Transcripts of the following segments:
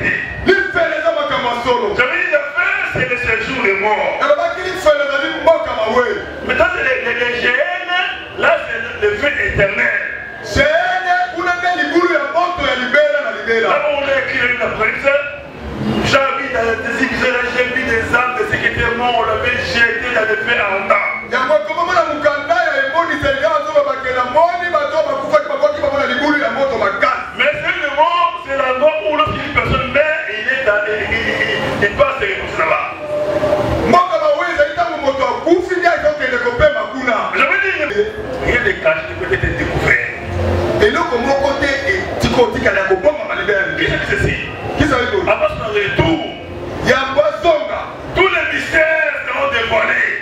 vérité. J'avais dit la fin, c'est le séjour des morts. Maintenant, c'est les GN, là, c'est le feu éternel. Là où on a écrit la presse, j'ai vu dans des âmes de ceux qui étaient morts, on l'avait jeté dans le feu ardent. Mais c'est le mort, c'est l'endroit où lorsqu'une personne meurt, il passe et il là-bas. J'avais dit, rien de caché peut être découvert. Et là, comme mon côté, tu continues à la couper, qui c'est ceci? Qui ça veut dire? Après son retour, tous les mystères seront dévoilés.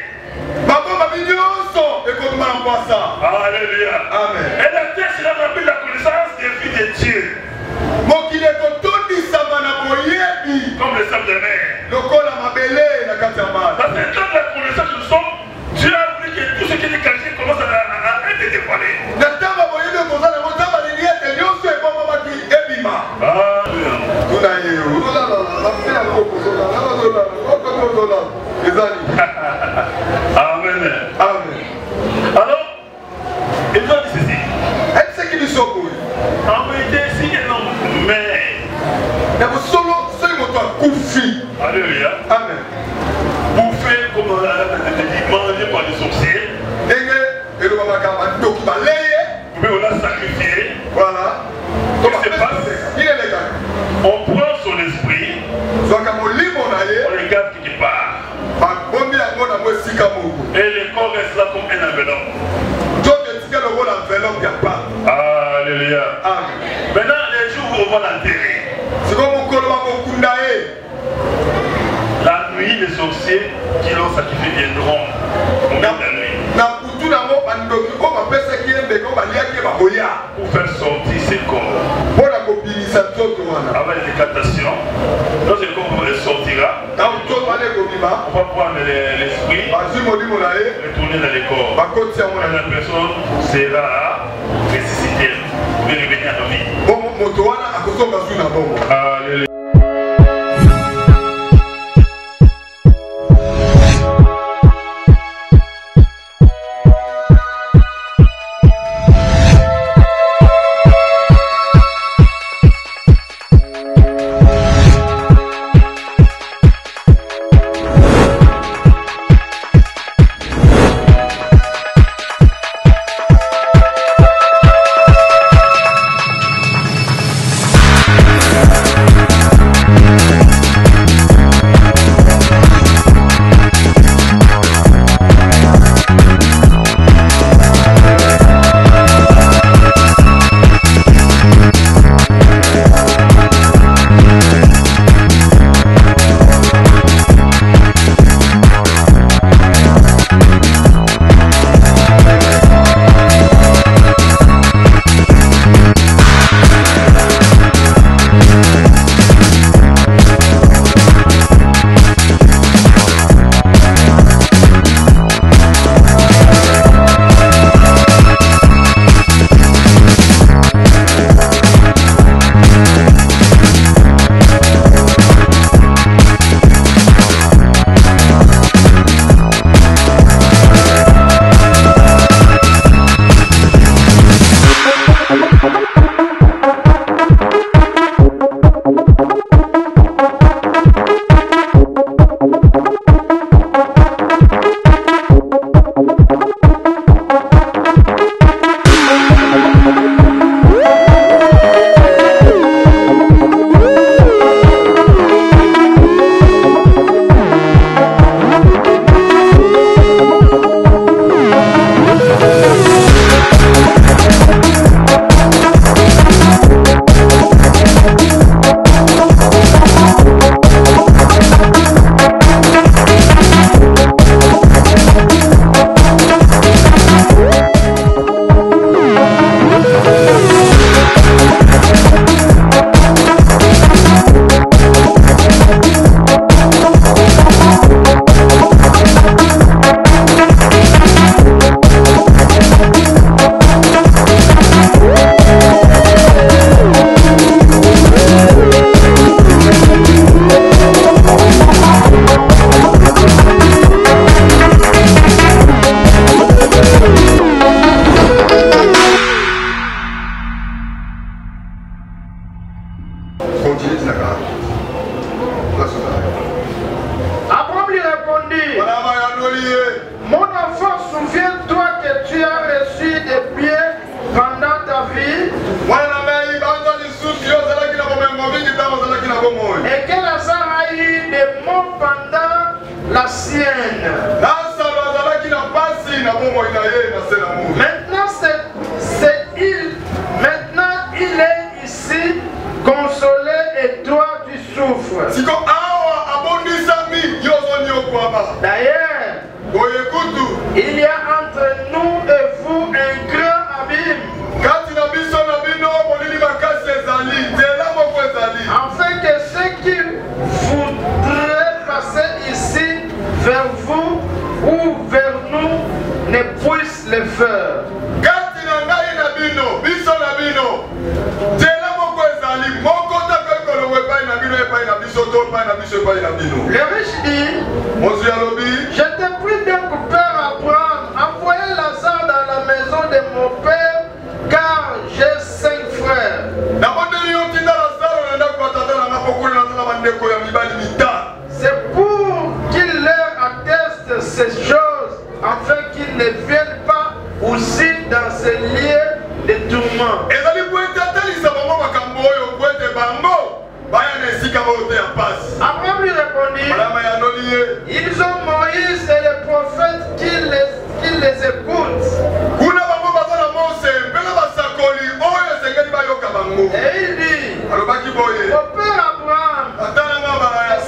Alléluia. Amen. Et la terre sera remplie de la connaissance des filles de Dieu. Comme le sable de mer. Dans cette temps de la connaissance, nous sommes. Dieu a voulu que tout ce qui est caché commence à être dévoilé. Amen. Amen. Alors, il nous a dit ceci. En vérité, si un homme meurt, alléluia. Amen. Bouffé comme mangé par les sorciers. Mais on l'a sacrifié. Voilà. Qu'est-ce qui se passe? On prend son esprit. On le garde quelque part. Et le corps reste là comme un enveloppe. Alléluia. Amen. Maintenant, les jours où on va l'enterrer. La nuit, les sorciers qui l'ont sacrifié viendront. On met la nuit. Pour faire sortir ces corps. Avant les décapitations, lorsque le corps sortira, on va prendre l'esprit, retourner dans les corps. La personne sera ressuscitée pour revenir à la vie. Alléluia. Yeah. Abraham lui répondit, mon enfant, souviens-toi que tu as reçu des biens pendant ta vie et que Lazare a eu des maux pendant la sienne. Maintenant il est ici consolé et toi tu souffres. D'ailleurs, il y a entre nous et vous un grand abîme, afin que ceux qui voudraient passer ici vers vous ou vers nous ne puissent le faire. Le riche dit, je te prie donc, Père Abraham, envoyez Lazare dans la maison de mon père, car j'ai 5 frères. C'est pour qu'il leur atteste ces choses, afin qu'ils ne viennent pas aussi dans ces lieux de tourment. Abraham lui répondit, ils ont Moïse et les prophètes qui les écoutent. Et il dit, mon père Abraham,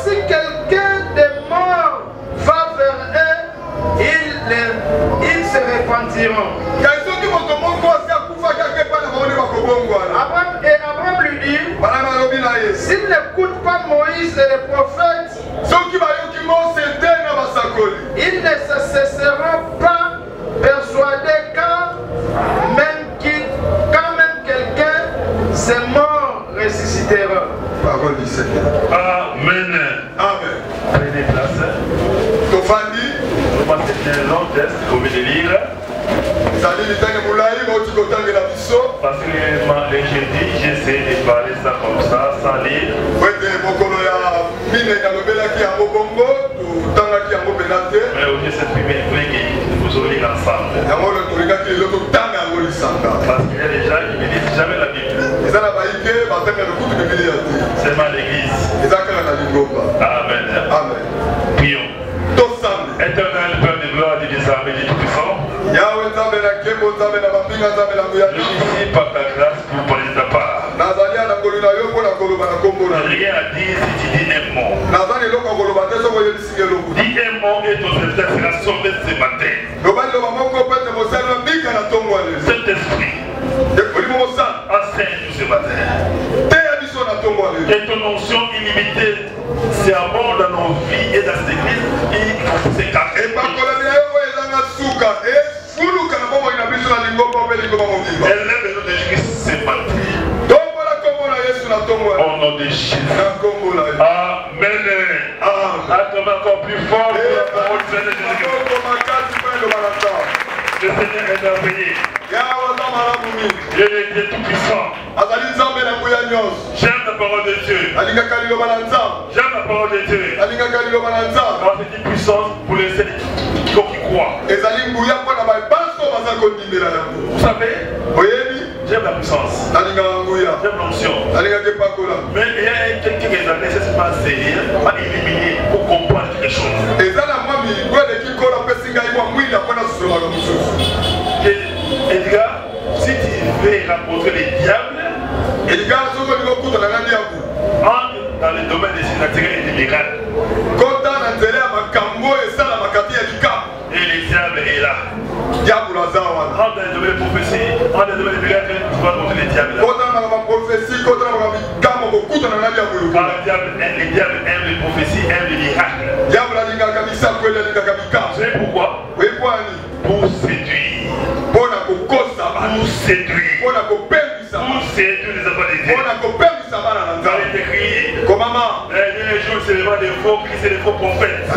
si quelqu'un de mort va vers eux, ils se repentiront. Abraham lui dit, s'ils n'écoutent pas Moïse et les prophètes, ils ne se cesseront pas persuadés quand même quelqu'un c'est mort ressuscitera. Parole du Seigneur. Amen. Amen. Prenez place. Tofandi. C'est un long texte qu'on vient de lire. Parce que les jeudis, j'essaie de parler ça comme ça, sans lire. Mais aujourd'hui, cette première fois que nous allons lire ensemble. Parce qu'il y a des gens qui ne lisent jamais la Bible. C'est mal l'église. Amen. Amen. Prions. Éternel Père de gloire et des armées du Tout-Puissant, je suis par ta grâce pour parler de ta part. Rien à dire si tu dis un mot. Dis un mot et ton serviteur sera sauvé ce matin. Saint-Esprit, enseigne-nous ce matin. Que ton onction illimitée s'abonde dans nos vies et dans cette église, il faut s'écarter. Élève-nous de Jésus ce matin. Au nom de Jésus. Amen. Attends encore plus fort pour la parole de Jésus. Le Seigneur est merveilleux. Il est Dieu tout-puissant. J'aime la parole de Dieu. J'aime la parole de Dieu. Car c'est une puissance pour les ceux qui croient. Vous savez, j'aime la puissance. J'aime l'onction. Mais il y a quelques années, c'est pas sérieux, pas éliminé pour comprendre quelque chose. Edgar, si tu veux rencontrer les diables, entre dans le domaine des naturels et des miracles. Et les diables est là. Entre dans le domaine de prophétie, entre dans le domaine des miracles, tu vas rencontrer les diables là. Car les diables aiment les prophéties, aiment les miracles. Vous savez pourquoi? Pour séduire. Pour séduire. Pour séduire les enfants de Dieu. Car il est écrit, les jours c'est les faux Christ et les faux prophètes.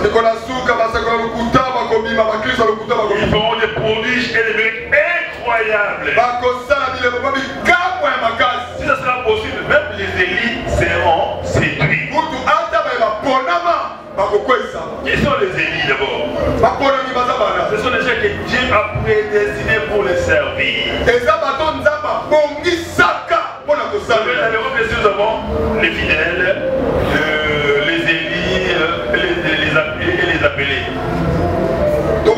Ils feront des prodiges et des miracles incroyables. Si ça sera possible, même les élites seront Qui sont les élus d'abord? Ce sont les gens que Dieu a prédestinés pour les servir. Dans l'Europe, nous avons les fidèles, les élus et les appelés. Dans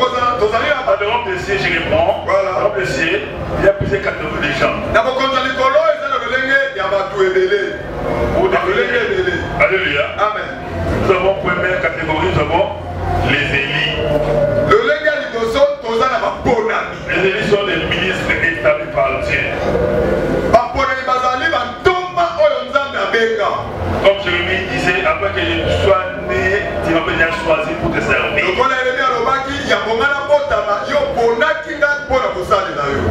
l'Europe de C, je réponds. Dans l'Europe de C, il y a plusieurs catégories de gens. Alléluia. Amen. Nous avons première catégorie, nous avons les élus. Les élus sont des ministres établis par Dieu. Comme Jérémie disait, après que je sois né, tu m'as bien choisi pour te servir.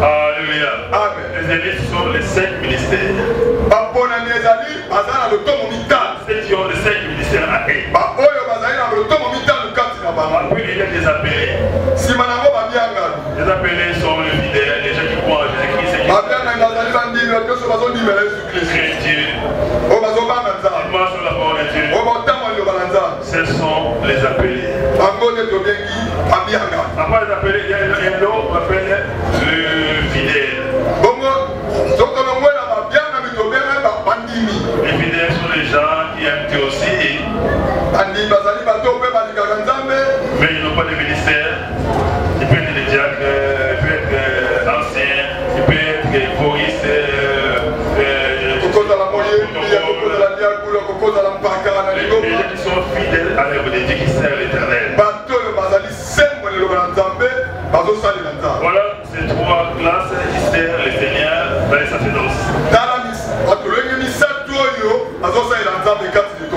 Alléluia. Amen. Les élus sont les 5 ministères. Ceux qui ont les 5 ministères à eux. Après, il y a des appelés. Les appelés sont les fidèles, les gens qui croient en Jésus-Christ. Les chrétiens. Ce sont les appelés. Après les appelés, il y a un autre qu'on appelle le fidèle. Les fidèles sont les gens qui aiment Dieu aussi. Mais ils n'ont pas de ministère. Il peut être des diacres, il peut être ancien, il peut être choriste. Les gens qui sont fidèles à l'œuvre de Dieu, qui servent l'Éternel. Voilà ces 3 classes qui servent le Seigneur dans les sacerdoces.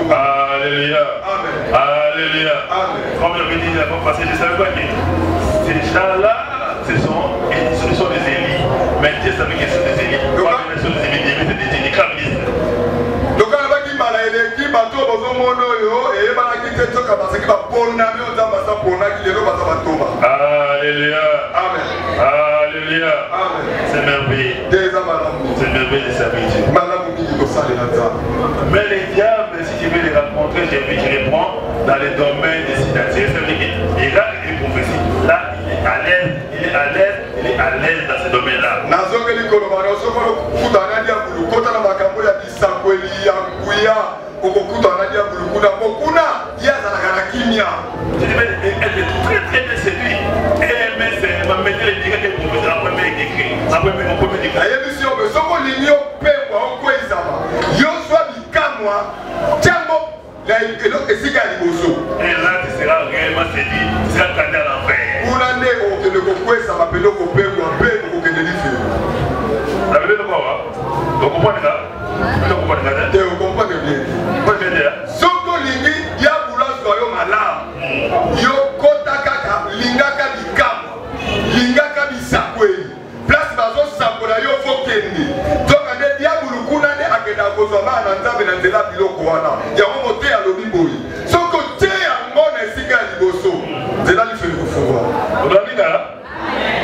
Alléluia. Amen. Alléluia. Amen. Comme je l'ai dit la fois passée, je ne savais pas que ces gens-là, ce sont des élus. Mais Dieu savait que ce sont des élus. Ce sont des élus, c'est des élus comme ministres. Alléluia. Amen. Alléluia. Amen. C'est merveilleux. C'est merveilleux de servir Dieu. Mais les diables, si tu veux les rencontrer, je les prends dans les domaines des citadins. C'est-à-dire qu'il et prophéties. Là, il est à l'aise, il est à l'aise dans ce domaine-là. Je devais être très très bien séduit. Mais c'est ma métier de dire que pour faire après mes écrits. Après mes écrits. Et là, tu seras réellement séduit. Tu seras candidat à l'enfer. La Bible de quoi? Vous comprenez ça? Vous comprenez bien.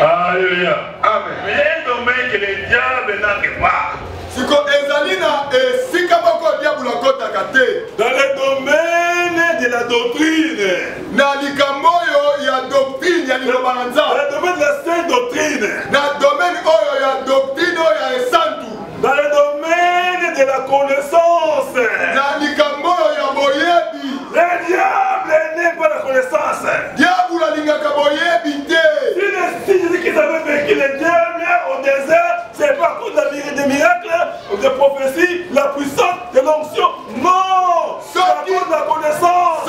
Alléluia. Amen. Mais il y a un domaine que les diables n'ont pas. Dans le domaine de la doctrine. Dans le domaine de la sainte doctrine. Dans le domaine de la connaissance. Le diable n'est pas la connaissance. Si je dis qu'ils avaient vécu le diable au désert, c'est pas à cause des miracles, des prophéties, la puissance de l'onction. Non! C'est à cause de la connaissance.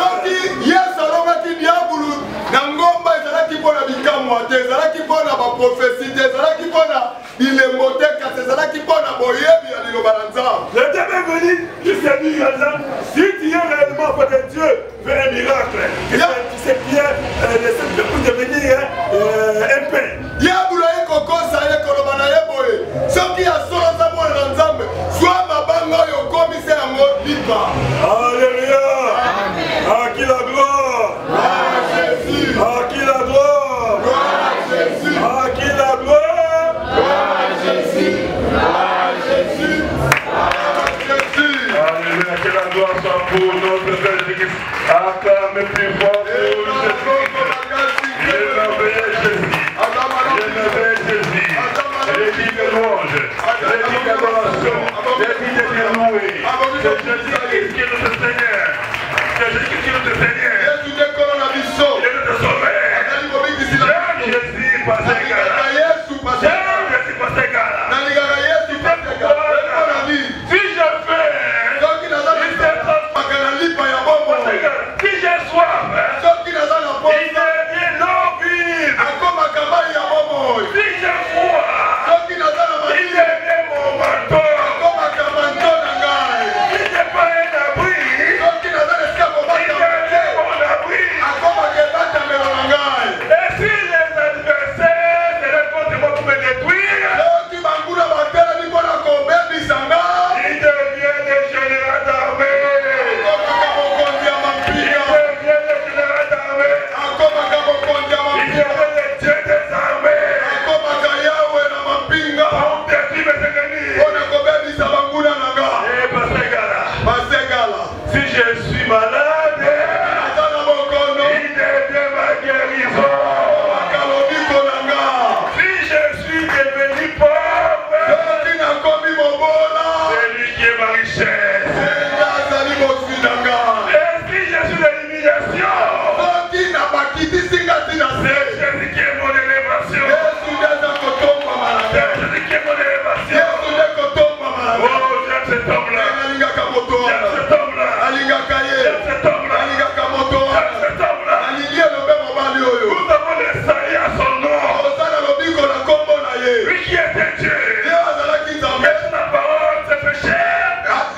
Le diable est venu, il s'est dit, si tu es réellement fait de Dieu, fais un miracle. Tu sais bien, c'est de devenir un pain. Alléluia. À qui la gloire? À qui la gloire? À qui la gloire? Alléluia. Que la gloire soit pour notre Père Jésus-Christ. Acclamez plus fort. Si je suis malade, il devient ma guérison. Si je suis devenu pauvre, c'est lui qui est ma richesse. Et si je suis l'élimination, c'est Jésus qui est mon élévation. C'est Jésus qui est mon élévation. Oh, j'aime cet homme-là. J'aime cet homme-là. J'aime cet homme-là. J'aime cet homme-là. Nous avons les saluts à son nom. Lui qui était Dieu. Et sa parole s'est fait chair.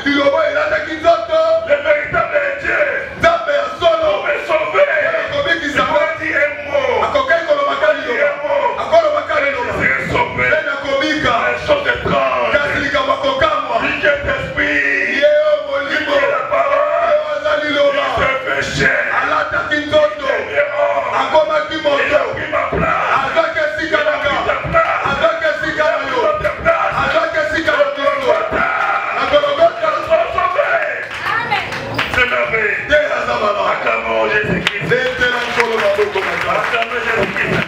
Le véritable Dieu. Pour me sauver. Il m'a dit un mot. Je serai sauvé. Les choses étranges. Lui qui est esprit. Lui qui est la parole. Il s'est fait chair. Il a pris ma place. C'est merveilleux. Acclamons Jésus-Christ. Acclamons Jésus-Christ.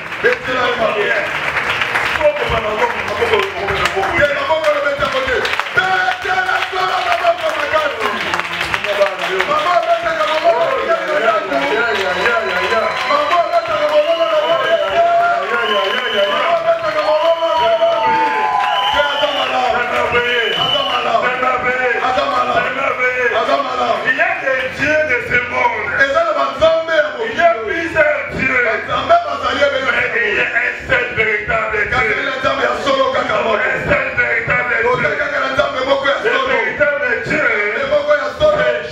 Il y a des dieux de ce monde. Il y a plusieurs dieux. Mais il y a un seul véritable Dieu. Un seul véritable Dieu. Le véritable Dieu.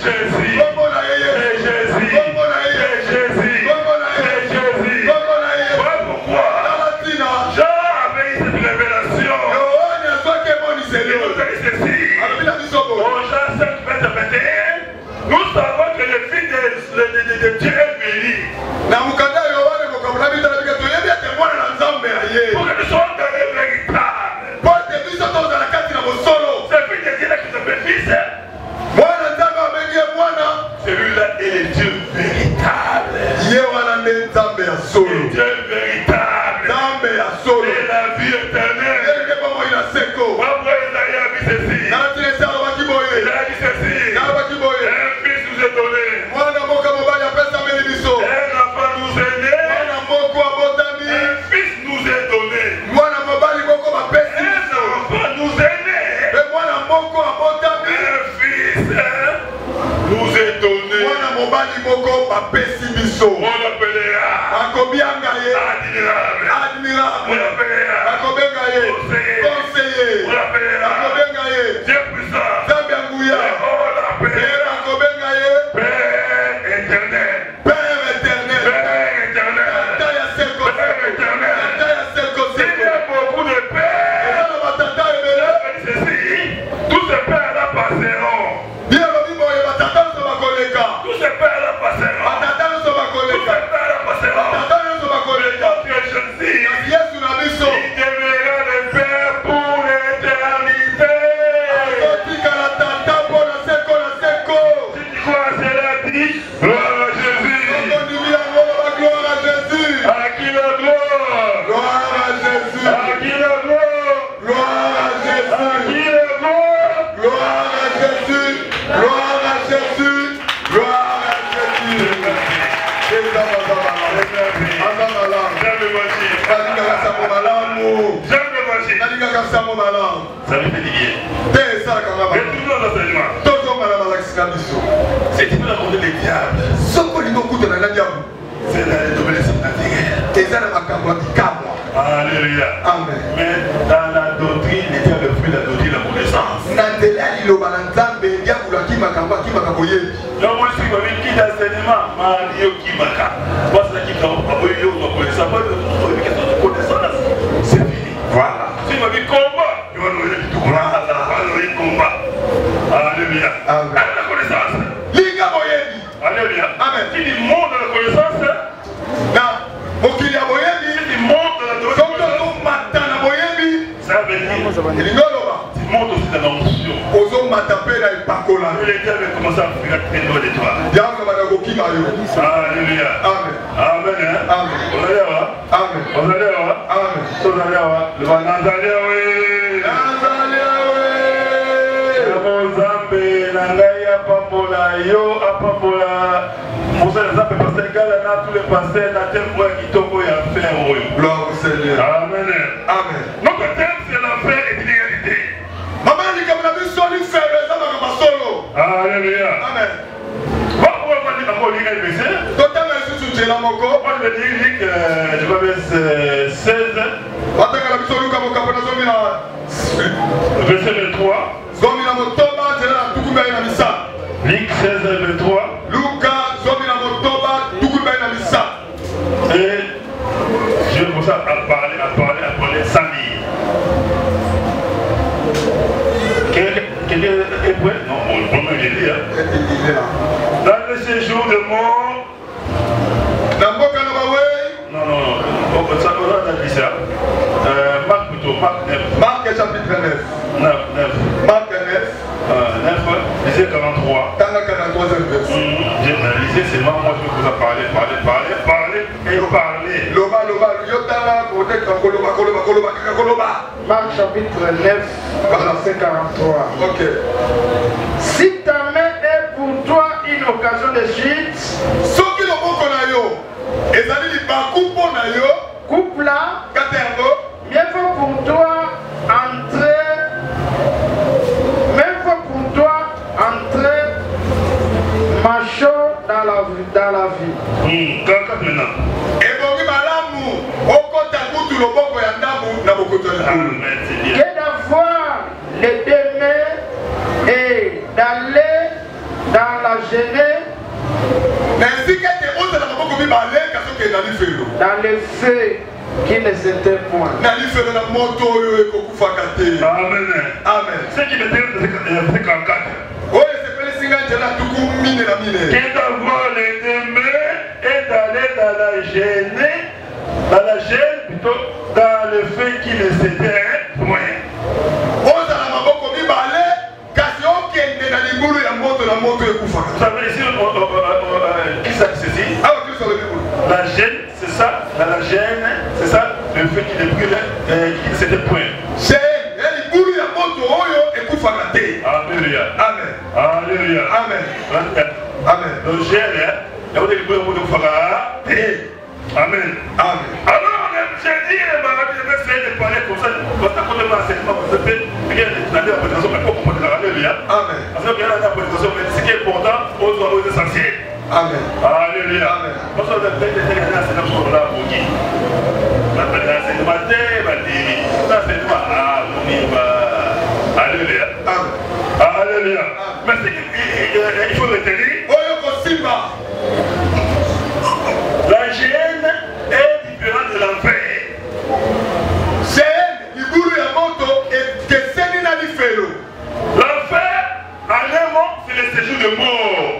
C'est Jésus. C'est Jésus. C'est Jésus. C'est Jésus. Voilà pourquoi Jean avait eu cette révélation. Il nous a dit ceci. Au Jean 5, verset 21, nous savons que le Fils de Dieu est béni. Pour que nous soyons dans le véritable. Ce Fils de Dieu là qui s'appelle Fils, celui-là est le Dieu véritable. Le Dieu véritable. Et la vie éternelle. Pourquoi Isaïe a dit ceci? Il a dit ceci. Un fils nous est donné. Un enfant nous est né. Un fils nous est donné. Un enfant nous est né. Un fils nous est donné. On l'appellera admirable. On l'appellera conseiller. On l'appellera Dieu puissant. Et on l'appellera Père éternel. Père éternel. Il y a beaucoup de pères. Tous ces pères-là passeront. Tous ces pères-là passeront. Mais notre Jésus, il demeurera le Père pour l'éternité. Si tu crois à cela, dis gloire à Jésus. À qui la gloire? À qui la gloire? À qui la gloire? Ça me fait du bien. Retournons à l'enseignement. Si tu peux raconter les diables, c'est dans les domaines naturels. Alléluia. Amen. Mais dans la doctrine, il y a le fruit de la doctrine, la connaissance. Donc, moi, je suis avec qui d'enseignement, Mario Kimaka. Moi, c'est là qui m'a connaissance. C'est fini. Voilà. Si ma vie combat, il va nous dire tout. Combat. Alléluia. Amen. La connaissance. Alléluia. Amen. Si tu montes dans la connaissance, si tu montes dans la connaissance, ça veut dire tu montes aussi dans l'onction. Et les diables commencent commencer à fuir très loin de toi. Alléluia. Amen. Amen. Amen. Vous allez voir. Amen. Vous allez voir. Amen. Vous allez voir. Le Nazalé, oui. Mozambe, Nangaya, Pambola, Yo, Apambola. Vous allez zapper parce que tous les pasteurs, la terre pour qui tombe et à faire. Gloire au Seigneur. Amen. Amen. Notre thème, c'est la paix et l'égalité. Maman, il y a un solo faire les hommes à solo. Alléluia. Amen. Pourquoi on dit d'abord l'IL BC? Total, je suis sur la Moko. On veut dire que je vais mettre 16. Verset 23. Luc 16, 23. Et je commence à parler sans lire. Quelqu'un est prêt? Non, on peut me lire. Dans le séjour de mort. Non, ça on a dit ça. Marc plutôt, Marc 9. Marc chapitre 9. 9. Marc 9. 9, lisez 43. Dans le 43e verset. Lisez seulement, moi je vais vous en parler. Marc chapitre 9, verset 43. Ok. Si ta main est pour toi une occasion de chute, coupe-la, mieux vaut pour toi entrer macho dans la vie. Que d'avoir les deux mains et d'aller dans la gênée, dans le feu qui ne s'était point. Amen. Amen. Ce qui me dit c'est 44. Qui d'avoir les deux mains et d'aller dans la gêne plutôt dans le feu qui ne s'était point. Vous savez ici, qui ça c'est la gêne, c'est ça, dans la gêne, c'est ça, le feu qui ne brûle, qui ne s'était point. Alléluia. Amen. Alléluia. Amen. Amen. Le gêne, il y a des brûles de Amen. Amen. Alors, j'ai dit, je vais essayer de parler comme ça, parce que quand on est enseignement, vous savez, il y a des prédications, mais pas comprendre. Alléluia. Amen. Parce qu'il y a des prédications, mais ce qui est important, aux essentiels. Amen. Alléluia. Amen. Parce qu'on a fait des enseignements sur la bougie. L'enseignement, alléluia. Amen. Alléluia. Mais il faut retenir. La gêne est différente de l'enfer. L'enfer, en un mot, c'est le séjour de mort.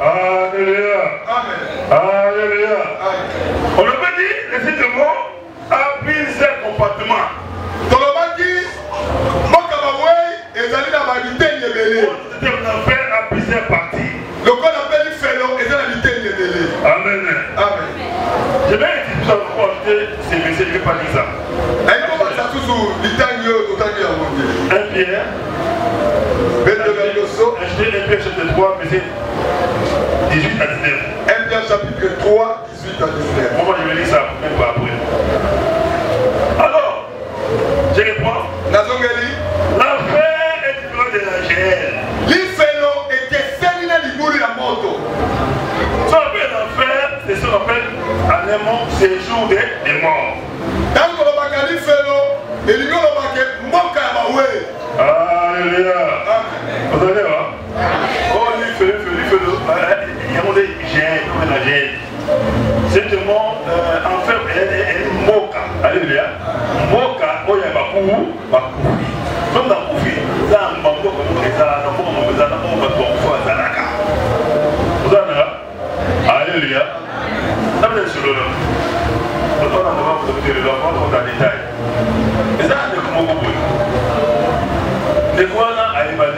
Alléluia. Amen. Alléluia. On le peut dire, le séjour de mort a plusieurs compartiments. L'enfer a plusieurs parties. Amen. Amen. Je vais dire ça pour ajouter ces messieurs, je ne vais pas dire ça. 1 Pierre. Acheter 1 Pierre chapitre 3, verset 18 à 19. 1 Pierre chapitre 3, 18 à 19. Moi, je vais lire ça, même pas après. Alors, je reprends. L'enfer est différent de la gêne. Ce qu'on appelle l'enfer, c'est ce qu'on appelle en un mot, séjour des morts. Alléluia. Vous allez voir. Oh, lui, fais-le. Il y a mon gêne, la gêne. C'est un mot, enfer, est moka. Alléluia. Moka, oh, il y a Bakou. Comme dans Koufi, dans Mambo, comme ça, dans vous en avez. Alléluia. Ça veut dire sur le nom. On a devant vous dire le nom, on a des détails. Et ça, c'est comme vous pouvez.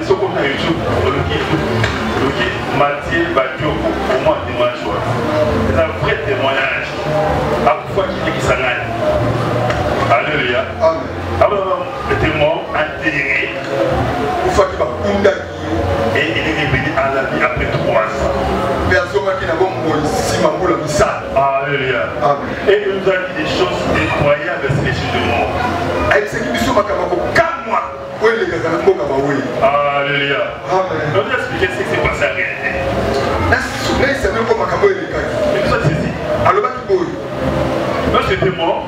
ce qu'on a YouTube, Mathieu Badioko, au moins dimanche soir. C'est un vrai témoignage. À fois qui s'engage. Alléluia. Amen. Alors, le témoin intégré. Et il est revenu à la vie après 3 ans. Alléluia. Et il nous a dit des choses incroyables sur les choses de mort. Alléluia. On va expliquer ce qui s'est passé en réalité. Et tout ça, c'est ici. Non, c'était mort.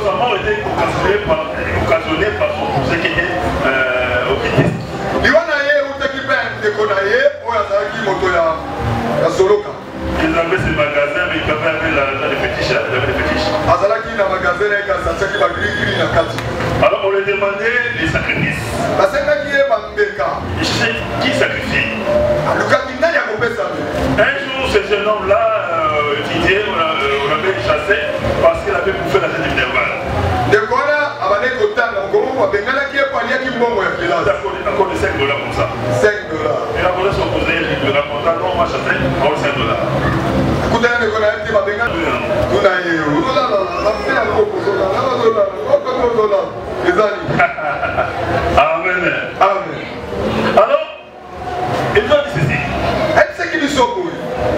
Sa mort était occasionnée par son cousin qui était ocultiste. Ils avaient ces magasins, mais ils avaient la fétiche. Alors on leur demandait les sacrifices. Qui sacrifie? Un jour, ce jeune homme-là, Didier, on l'avait chassé parce qu'il avait bouffé la tête du Minerval. D'accord, de 5 $ comme ça. 5 $. Et la police son cousin, il lui raconta, non, on va chasser, on va 5 $. Amen. Amen. Alors, il nous a dit ceci.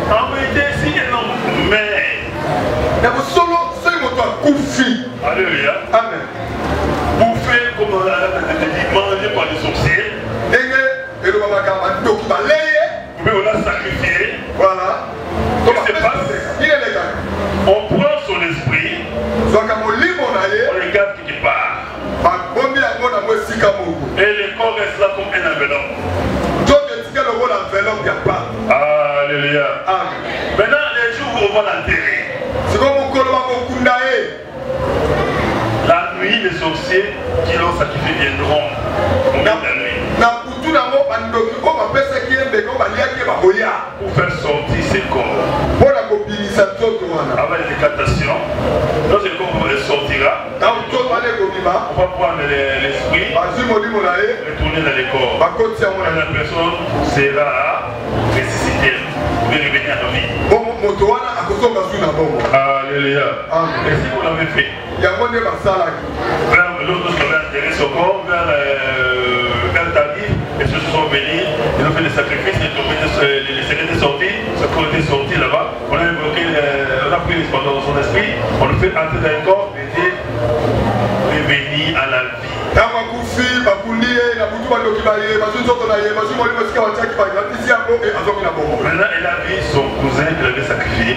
En vérité, si un homme alléluia. Amen. Bouffé comme mangé par les sorciers. Mais on l'a sacrifié. Voilà. Qu'est-ce qui se passe? On prend son esprit. On le garde quelque part. Et le corps reste là comme un enveloppe. Alléluia. Amen. Maintenant, les jours où on va l'enterrer. La nuit, les sorciers qui l'ont sacrifié viendront. On met la nuit. Pour faire sortir ses corps. Avec les décantations, lorsque le corps sortira, on va prendre l'esprit, retourner dans les corps. La personne sera ressuscitée, pour revenir à la vie. Alléluia. Et si vous l'avez fait, l'autre avait enterré son corps vers un tarif, et ceux sont venus, ils ont fait des sacrifices, les secrets étaient sortis, ce corps était sorti là-bas, on a invoqué, on a pris l'esprit dans son esprit, on le fait entrer dans le corps, et il est revenu à la vie. Maintenant, il a vu son cousin qu'il avait sacrifié.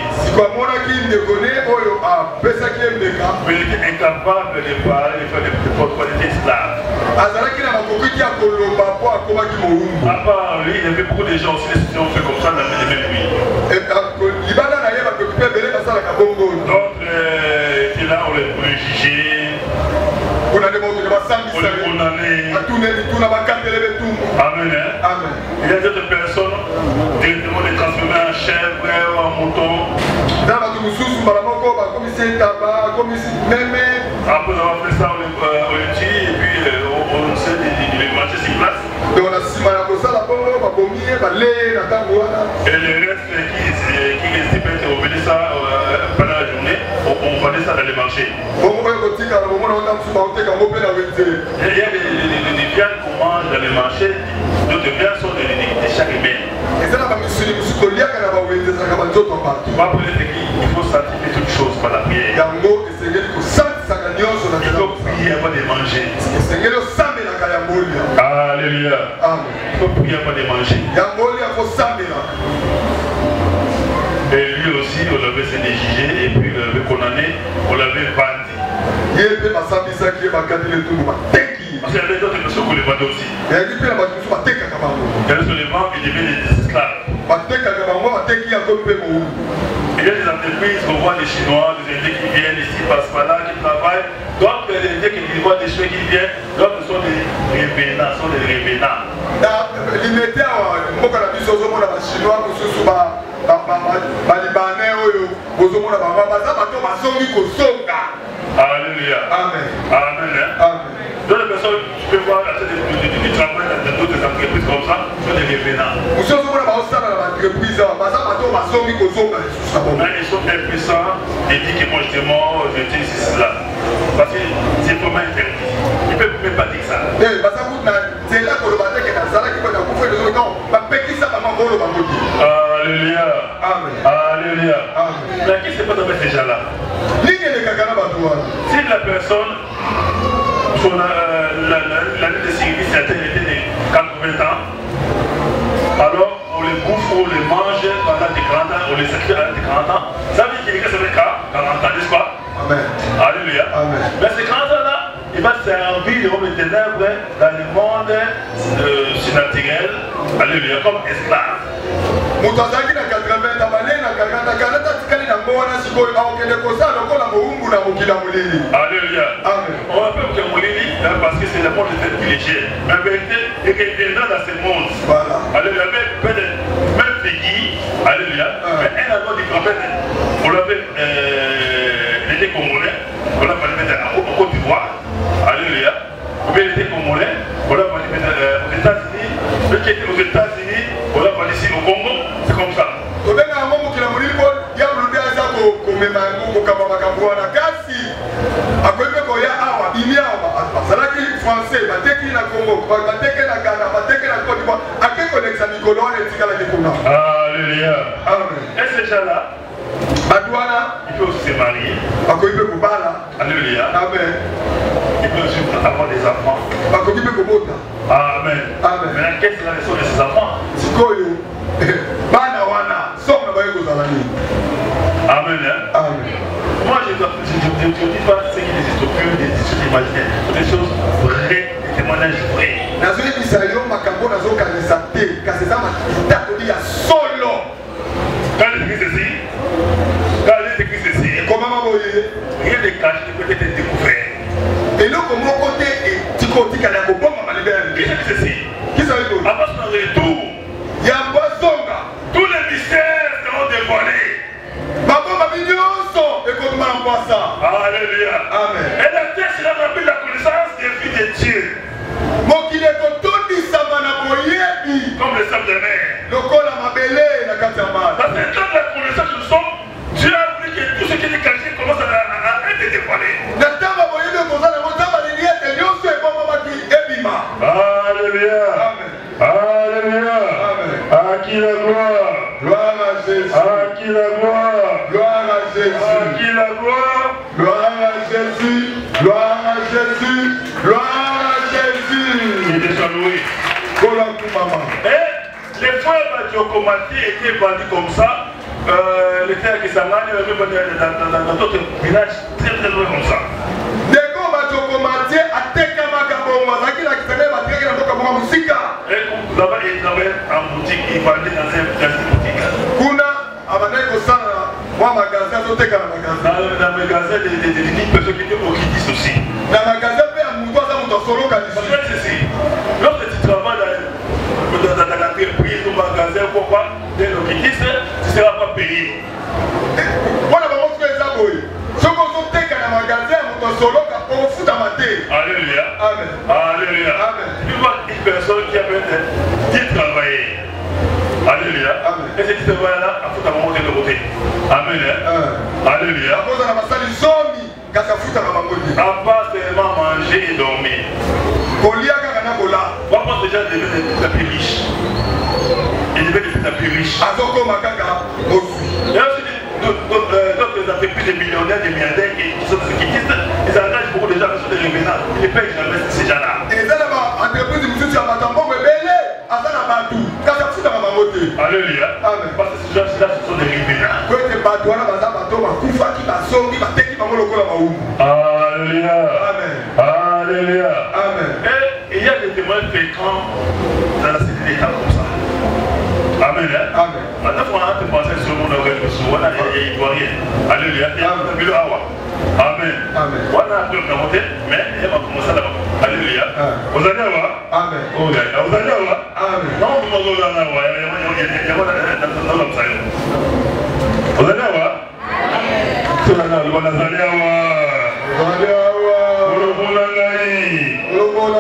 Mais il était incapable de parler, de faire des portes, il était esclave. À part lui, il y avait beaucoup de gens aussi, les situations fait comme ça dans le même lui. D'autres étaient là, on les jugeait. On les condamnait. Amen. Amen. Il y a d'autres personnes directement les transformer en chèvre ou en mouton. Après avoir fait ça, on les tue et puis on sait de les manger sur place. Et le reste qui reste peut être obéi ça pendant la journée, on vendait ça dans les marchés. Il y a des viandes qu'on mange dans les marchés, d'autres viandes sont des chair humaine. Il faut sacrifier toutes choses par la prière. Il faut prier avant de manger. Alléluia. Il faut prier avant de manger. Et lui aussi, on l'avait sédégigé et puis on l'avait condamné, on l'avait vendu. Parce qu'il y avait d'autres personnes qu'on les vendait aussi. Il y avait sur les ventes qui devenaient des esclaves. Il y a des entreprises, on voit des Chinois, des Indiens qui viennent ici, passent par là, qui travaillent. D'autres, des Indiens qui voient des Chinois qui viennent. D'autres sont des revenants, Alléluia. Amen. Amen. D'autres personnes, tu peux voir du travail dans d'autres entreprises comme ça, sont des revenants. Mais ils sont impuissants et disent que moi je te mens, je dis ceci, là. Parce que c'est vraiment interdit. Ils ne peuvent même pas dire ça. Alléluia. Alléluia. Mais qui se passe dans ces gens-là? Si la personne, l'année de service a été de 80 ans, alors on les bouffe, on les mange pendant des 40 ans, on les sacrifie pendant des 40 ans, ça veut dire que ça fait 40 ans, n'est-ce pas? Amen. Alléluia. Amen. Mais ces 40 ans-là, il va servir le monde des ténèbres dans le monde surnaturel, alléluia, comme esclave. Alléluia. On appelle que Moulini parce que c'est le monde de cette privilégié. Mais en vérité, il reviendra dans ce monde. Alléluia. Même Peggy, alléluia. Mais un avant du prophète, on l'avait était congolais, on l'a pas mettre en Côte d'Ivoire. Alléluia. Ou bien il était congolais, on l'a pas mettre aux États-Unis. Ceux qui étaient aux États-Unis, on l'a pas ici au Congo. C'est comme ça. Alléluia. Et ces gens-là, il peut aussi se marier. Alléluia. Amen. Il peut aussi avoir des enfants. Amen. Amen. Mais qu'est-ce que la leçon de ces enfants? Amen. Amen. Moi, je ne dis pas ce qui est des utopies, des choses imaginaires, des choses vraies, des témoignages vrais. Quand il écrit ceci, rien de caché peut être découvert. Et là, comme mon côté, tu côté qu'elle a un bon moment de qui c'est ceci? Qui ça veut dire? Avant son retour, il y a un boisson. Tous les mystères seront dévoilés. Alléluia. Amen. Et la terre sera remplie de la connaissance des filles de Dieu. Comme le sable de mer. Dans cette temps de la connaissance, nous sommes. Dieu a voulu que tout ce qui est caché commence à être dévoilé. Alléluia. Amen. Alléluia. Amen. À qui la gloire? Gloire à Jésus. À qui la gloire? Gloire à Jésus. À qui la gloire? Gloire à Jésus. Gloire à Jésus. Gloire à Jésus. Il est déjà loué. Et les frères Badiocomati étaient bandits comme ça. Les frères qui s'amènent dans d'autres villages très très loin comme ça. Et là-bas, ils travaillaient en boutique, ils vendaient dans une boutique. Dans le magasin des personnes qui étaient au Kidis aussi. Dans le magasin, lorsque tu travailles dans l'entreprise, au magasin, pourquoi dès le Kidis, tu ne seras pas payé. Alléluia. Amen. Alléluia. Amen. Tu vois une personne qui a dit travailler. Alléluia. Amen. Et cette travail-là, il faut monter de côté. Amen. Alléluia. À part seulement manger et dormir. Papa déjà devient de plus riche. Il devient de plus riche. D'autres entreprises de millionnaires, des milliardaires qui sont qui disent, ils engagent beaucoup de gens qui sont des revenants. Ils ne payent jamais ces gens-là. Alléluia. Amen. Parce que ces gens-là, ce sont des revenants. Alléluia. Amen. Alléluia. Amen. Et il y a des témoins fréquents dans la société d'État comme ça. Amen. Amen. Maintenant, on a pensé sur mon organisation. On a des Ivoiriens. Alléluia. Amen. Amen. On a un peu monté, mais il y a commencé là-bas. Alléluia. Vous allez voir. Amen. Vous allez voir. Amen. Non, vous m'en donnez un avoir. Il y a vous allez voir. Amen. Vous allez voir.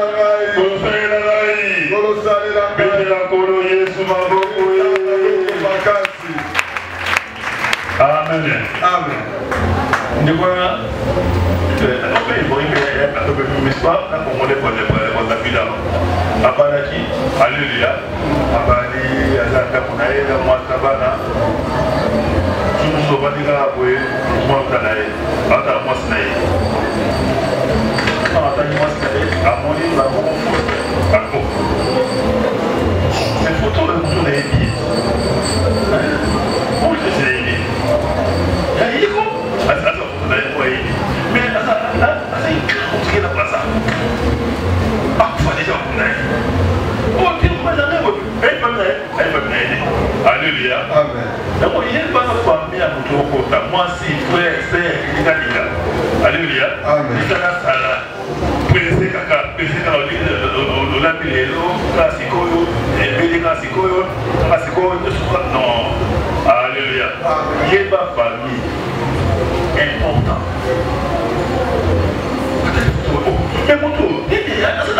Amen. Amen. Je crois que alléluia. Abali azaka kunaenda mwatabana. Tumu sobandika abwe mwatanae. Ata mwasinae. Ata mwasinae. Amoni la mofu. Ako. C'est photo de tout les billes. Où est-ce que c'est les billes? Il y a quoi? Mais il la place. Alléluia. Amen. Il n'y a pas de famille à notre côté. Moi, si, frère, sœur, alléluia. Amen. Il y a la salle. Président Kaka, président Olapilelo, Classico, Bédé Classico, non. Alléluia. Il y a pas de famille importante. Mais mon tour, il y a ça.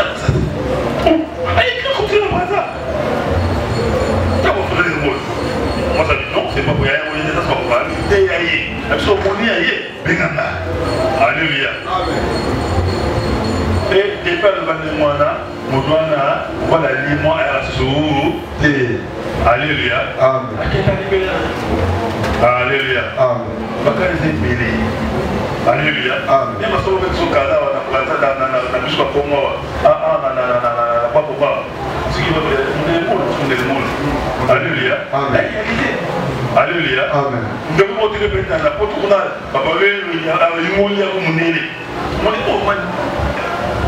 Moi, ça dit non, c'est pas pour y aller, on est dans son problème. Et y aller, absolument y aller, alléluia. Et des pères de Bandemouana, Moudouana, voilà les mois à la sous. Alléluia. Alléluia. Bakari c'est béni. Alléluia. Même si on fait son cas, on a placé dans la bouche pour moi. Pas pour moi. Ce qui va faire, le monde. Alléluia. Alléluia. Amen. Nous devons monter le pétard. La porte qu'on a, papa, il y a un monde qui a mon nez. Mon nez, oh, man.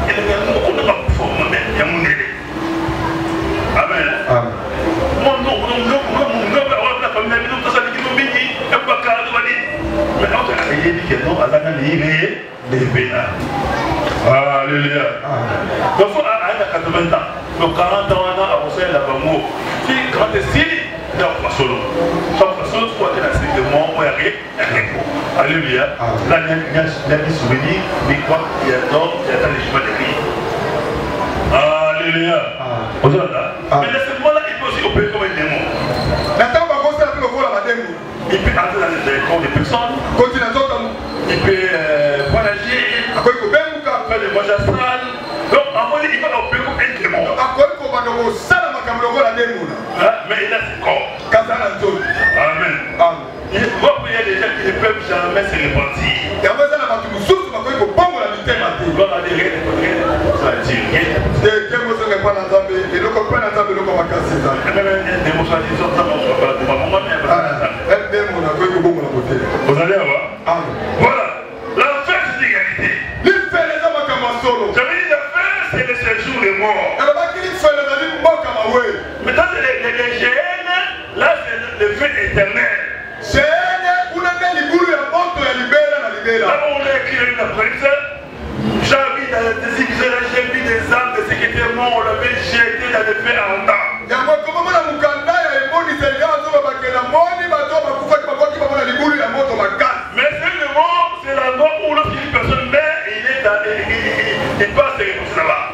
Il y a un monde qui a mon forme, il y a mon nez. Amen. Amen. Mon nom, la famille, nous sommes qui nous bénissent, et pas car nous allons. Mais on a dit que non, à la nuit, les bénins. Alléluia. Donc, il faut à 80 ans. Donc, 40 ans, on a avancé là-bas. Si, quand tu es si, il y a pas solo. Sans façon, tu vois que la série de moi, on y arrive. Alléluia. Là, il y a des souvenirs, mais quoi, il y a d'autres, il y a des chemins de vie. Alléluia. Mais laissez-moi là, il peut aussi opérer comme un démon. Maintenant, on va commencer à faire le rôle à la démon. Il peut entrer dans les corps des personnes. Il peut voyager. Faire des voyages astrales. Donc, en fait, il va opérer comme un démon. Mais il a ses corps. Amen. Il va prier des gens qui ne peuvent jamais se repentir. Vous allez avoir. Voilà. La fête c'est l'égalité. J'avais dit la fête c'est le séjour des morts. Maintenant c'est les géhennes, là c'est le feu éternel. Là où on a écrit la prise, j'ai vu des âmes de ceux qui étaient morts, on l'avait jeté dans le feu ardent. Mais c'est le mort, c'est la mort où lorsqu'une personne meurt, il passe et il là-bas.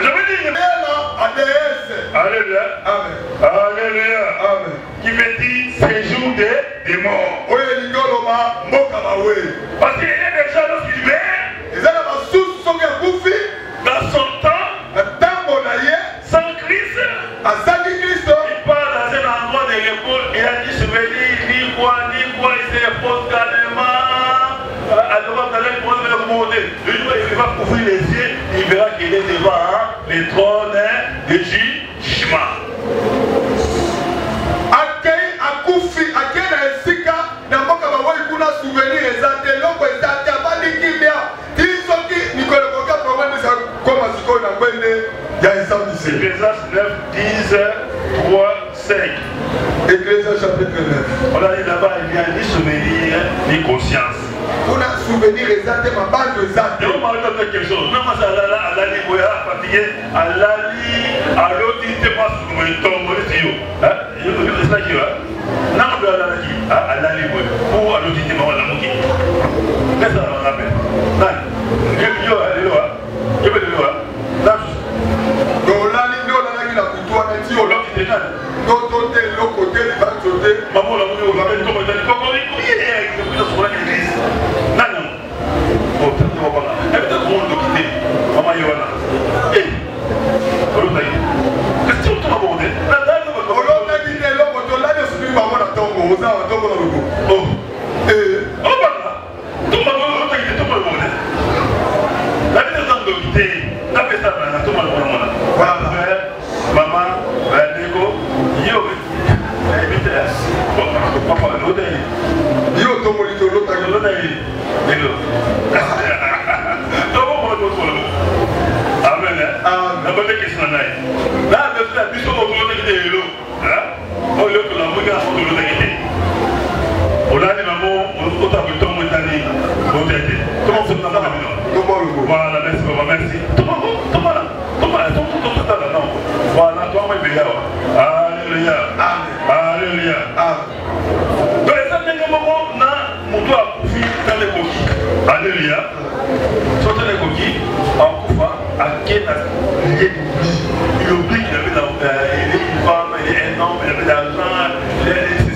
J'avais dit alléluia. Alléluia. Qui me dit séjour des morts. Parce qu'il y a des gens lorsqu'ils meurent, dans son temps, sans Christ, il part dans un endroit de repos, il a dit souvenir, ni quoi, il se repose calmement. Alors, il va couvrir les yeux, il verra qu'il est devant les trônes de jugement. Ecclésiaste 9, 10, 3, 5. Ecclésiaste chapitre 9. On a dit là-bas, il y a ni souvenir, ni conscience. On a souvenir exact, ma base de ça. Et on m'a dit quelque chose. Même si à la ligue, fatigué, à la ligue, à l'autre, il n'était pas sur le tombeau de Tio. C'est ça qui va. Non, on doit aller à la ligue, ou à l'autre, il était mort à la mouki. Qu'est-ce que ça me rappelle? Non, il y a là. Il y a là. Donc, la ligue, on a la couture, on a dit, on l'a dit, Voilà, merci papa, merci. Voilà, toi, moi, alléluia. Alléluia. Donc, les amis, on a mon doigt à couper dans les coquilles. Alléluia. Sortez les coquilles, en coupant, à quel il oublie qu'il avait une femme, un homme, il avait de l'argent,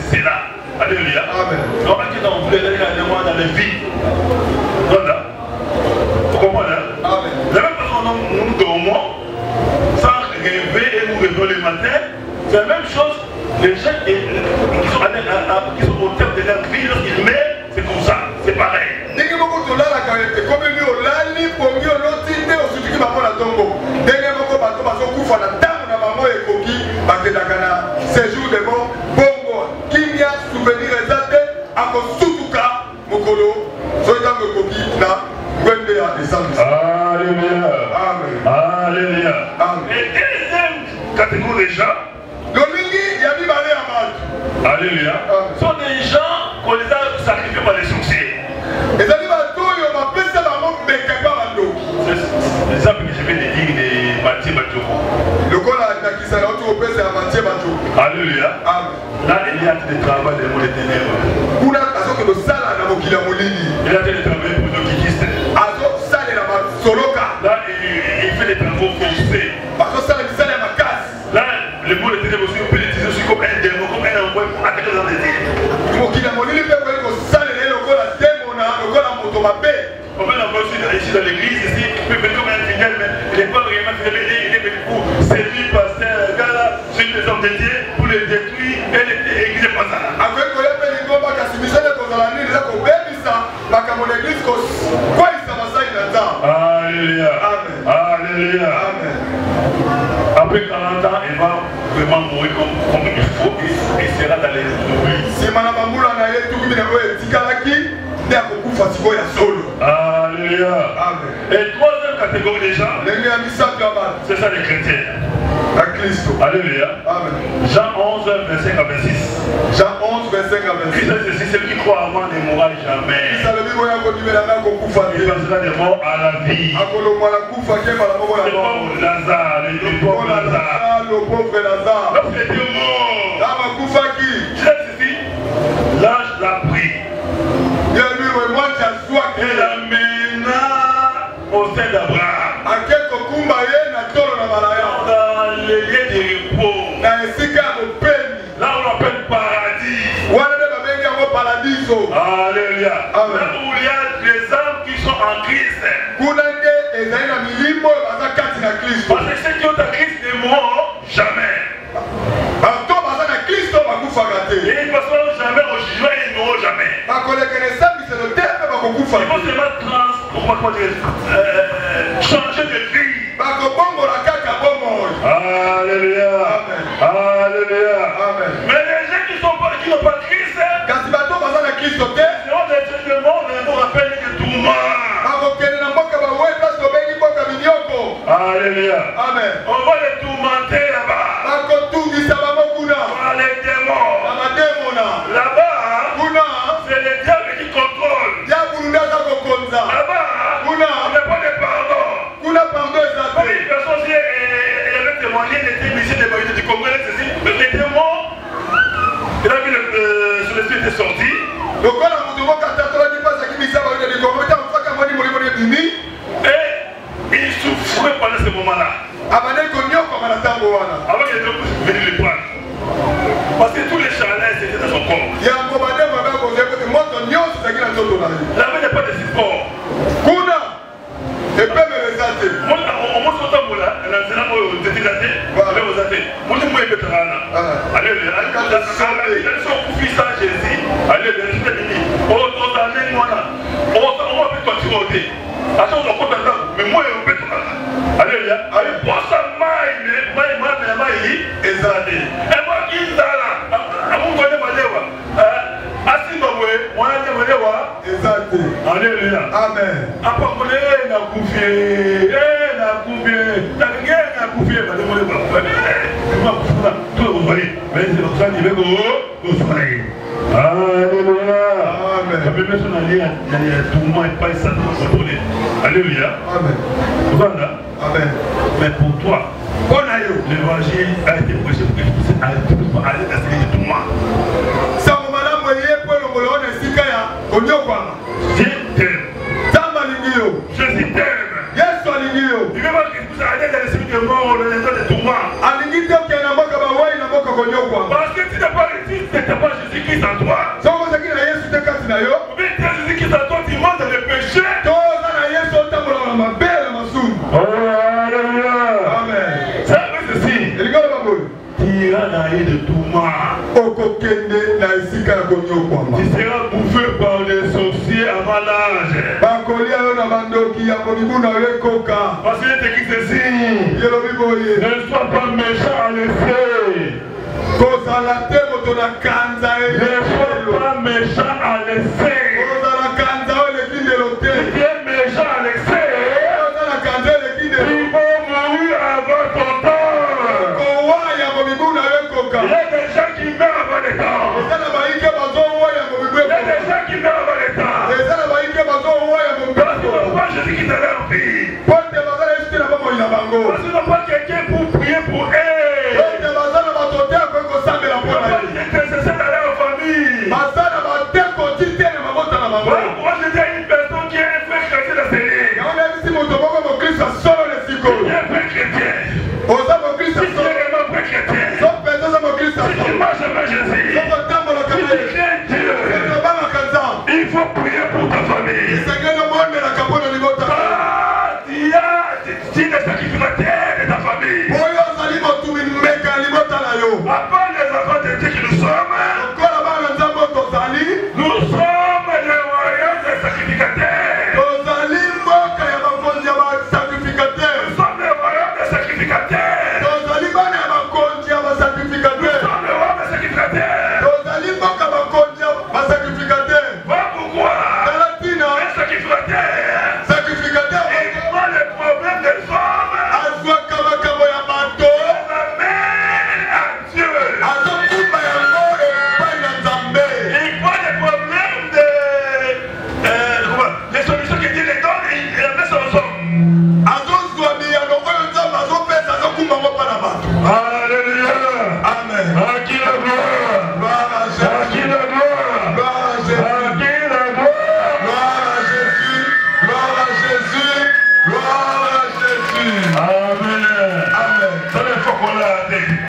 c'est là. Alléluia. Donc, à quel on voulait aller dans les vies. Voilà. Vous comprenez? De la même façon, nous dormons sans rêver et nous rêvons le matin. C'est la même chose. Les gens qui sont au terme de leur vie, lorsqu'ils meurent, c'est comme ça. C'est pareil. Séjour de bon, bon, qui n'y a souvenir exact, à cause tout cas, mon colo, soyez dans le coquille, là. Alléluia. Alléluia. Et deuxième catégorie des gens, alléluia, sont des gens qu'on les a sacrifiés par les sorciers. L'exemple que je vais te dire de Mathieu Badjoko. Alléluia. Là, il y a des travaux des mots de ténèbres. Il a des travaux pour nos kikistes. Là, il fait des travaux forcés. Là, le mot de ténèbres aussi, on peut l'utiliser aussi comme un démon, comme un envoi pour attaquer dans les îles. On peut l'envoyer ici dans l'église, ici, il peut venir comme un fidèle, mais il n'est pas vraiment fidèle, il est venu pour séduire, passer un gars là, sur les hommes de Dieu, pour les détruire et l'église n'est pas ça. Alléluia. Alléluia. Après 40 ans, il va vraiment mourir comme il faut et il sera dans les oublies. Alléluia. Et troisième catégorie des gens, c'est ça les chrétiens. Alléluia. Jean 11, verset 26. Jean 11, verset 26. C'est celui qui croit à moi ne mourra jamais. Il passera des morts à la vie. Le pauvre Lazare. Lorsqu'il était mort, l'ange l'a pris. Et l'amena au sein d'Abraham. Dans les lieux de repos. Là on appelle paradis. Alléluia. Là où il y a des âmes qui sont en Christ. Parce que ceux qui ont en Christ ne mourront jamais. Et ils ne passeront jamais au jugement et ils ne mourront jamais. Il faut seulement changer de vie. Alléluia. Alléluia. Mais les gens qui n'ont pas Christ, le monde nous rappelle de tourment. Alléluia. Amen. On va les tourmenter là-bas. Par les démons. Là-bas, c'est le diable qui contrôle. Là-bas, il n'y a pas de pardon. Comme une personne, elle avait témoigné, il était ministre des Bahuites du Congo, mais il était mort. Il a vu son esprit était sorti. Et il souffrait pendant ce moment-là. Avant qu'il ait venu le prendre. Parce que tous les chalets étaient dans son corps. Là-bas, il n'y a pas de support. On monte son temps là, on était là, on est moins que Alléluia. Ils sont couffis sans Jésus. Alléluia. On va continuer. Attends, on compte mais moi, on peut. Alléluia. Alléluia. Pour ça, ezali. Et moi qui zala, amu kone malewa. Asimbawe, mwana malewa. Ezali. Alléluia. Amen. Apa kone na kufie, na kufie, na kufie, na kufie. Tout le monde, mais c'est pour ça qu'il veut Alléluia. Amen. La Bible son allié, il y a tout le monde pas ça pour contrôler. Alléluia. Amen. Voilà. Amen. Mais pour toi, l'évangile a été prêché pour que tu puisses aller dans ce lieu de tout le monde. Ça vous madame voyez pour le molon ainsi qu'il y a au lieu quoi. Je t'aime. Jésus t'aime. Yes, Alingio. Il veut pas que tu puisses aller dans le lieu de mort, dans le lieu de tout le monde. Alingio qui est un moka bawa, il a moka konyo quoi. Parce que tu n'as pas Jésus-Christ en toi. Mais Jésus-Christ en toi, tu montes dans le péché. Oh, alléluia. Amen. Ça veut ceci. Tu iras dans de tout mal. Tu seras bouffé par des sorciers à malage. Parce qu'il est écrit ceci. Ne sois pas méchant à l'effet. Ne sois pas méchant à l'essai. Tu es méchant à l'essai. Tu vas mourir avant ton temps. Il y a des gens qui meurent avant le temps. Il y a des gens qui meurent avant le temps. Parce que le roi Jésus qui te l'a